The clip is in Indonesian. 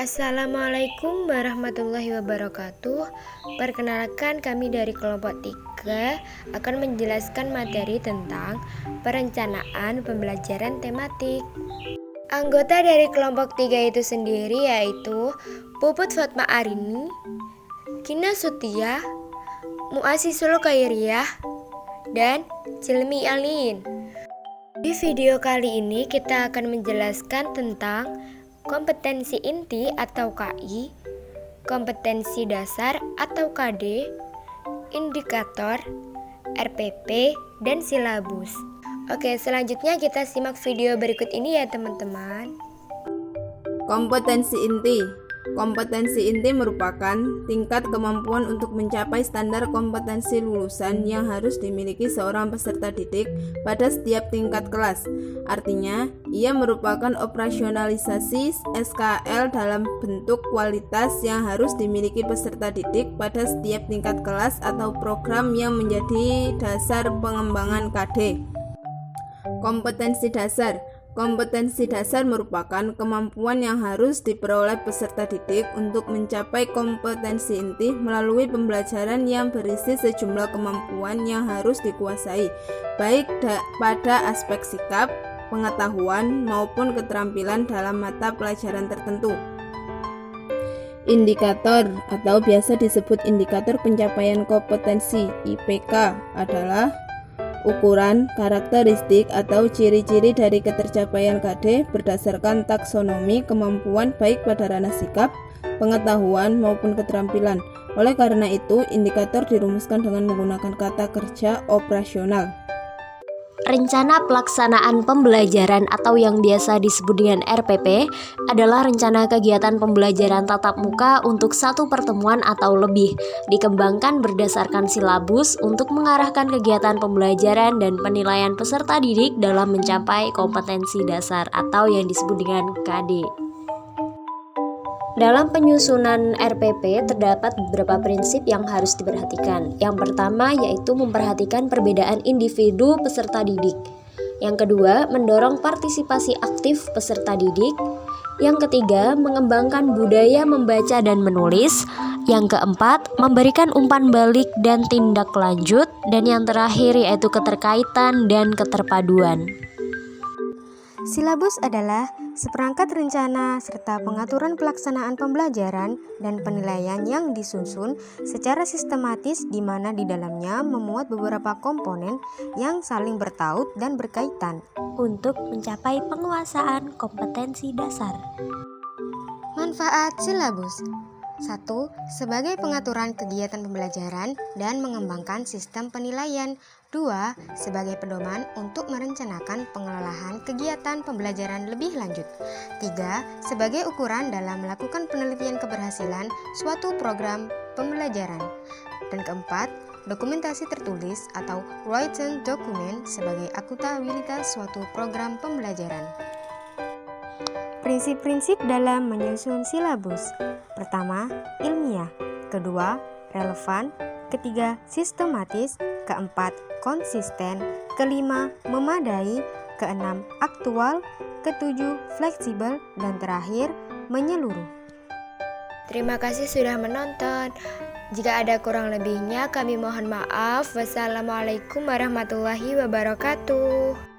Assalamualaikum warahmatullahi wabarakatuh. Perkenalkan, kami dari kelompok 3 akan menjelaskan materi tentang perencanaan pembelajaran tematik. Anggota dari kelompok 3 itu sendiri yaitu Puput Fatma Arini, Kina Sutia, Muasisul Khairiyah, dan Cilmi Alin. Di video kali ini kita akan menjelaskan tentang kompetensi inti atau KI, kompetensi dasar atau KD, indikator, RPP, dan silabus. Oke, selanjutnya kita simak video berikut ini ya teman-teman. Kompetensi inti. Kompetensi inti merupakan tingkat kemampuan untuk mencapai standar kompetensi lulusan yang harus dimiliki seorang peserta didik pada setiap tingkat kelas. Artinya, ia merupakan operasionalisasi SKL dalam bentuk kualitas yang harus dimiliki peserta didik pada setiap tingkat kelas atau program yang menjadi dasar pengembangan KD. Kompetensi dasar. Kompetensi dasar merupakan kemampuan yang harus diperoleh peserta didik untuk mencapai kompetensi inti melalui pembelajaran yang berisi sejumlah kemampuan yang harus dikuasai, baik pada aspek sikap, pengetahuan, maupun keterampilan dalam mata pelajaran tertentu. Indikator atau biasa disebut indikator pencapaian kompetensi (IPK) adalah ukuran, karakteristik, atau ciri-ciri dari ketercapaian KD berdasarkan taksonomi kemampuan baik pada ranah sikap, pengetahuan, maupun keterampilan. Oleh karena itu, indikator dirumuskan dengan menggunakan kata kerja operasional. Rencana pelaksanaan pembelajaran atau yang biasa disebut dengan RPP adalah rencana kegiatan pembelajaran tatap muka untuk satu pertemuan atau lebih, dikembangkan berdasarkan silabus untuk mengarahkan kegiatan pembelajaran dan penilaian peserta didik dalam mencapai kompetensi dasar atau yang disebut dengan KD. Dalam penyusunan RPP terdapat beberapa prinsip yang harus diperhatikan. Yang pertama yaitu memperhatikan perbedaan individu peserta didik. Yang kedua, mendorong partisipasi aktif peserta didik. Yang ketiga, mengembangkan budaya membaca dan menulis. Yang keempat, memberikan umpan balik dan tindak lanjut. Dan yang terakhir yaitu keterkaitan dan keterpaduan. Silabus adalah seperangkat rencana serta pengaturan pelaksanaan pembelajaran dan penilaian yang disusun secara sistematis di mana di dalamnya memuat beberapa komponen yang saling bertaut dan berkaitan untuk mencapai penguasaan kompetensi dasar. Manfaat silabus: 1. Sebagai pengaturan kegiatan pembelajaran dan mengembangkan sistem penilaian. 2. Sebagai pedoman untuk merencanakan pengelolaan kegiatan pembelajaran lebih lanjut. 3. Sebagai ukuran dalam melakukan penelitian keberhasilan suatu program pembelajaran. Dan keempat, dokumentasi tertulis atau written document sebagai akuntabilitas suatu program pembelajaran. Prinsip-prinsip dalam menyusun silabus: pertama, ilmiah; kedua, relevan; ketiga, sistematis; keempat, konsisten; kelima, memadai; keenam, aktual; ketujuh, fleksibel; dan terakhir, menyeluruh. Terima kasih sudah menonton. Jika ada kurang lebihnya, kami mohon maaf. Wassalamualaikum warahmatullahi wabarakatuh.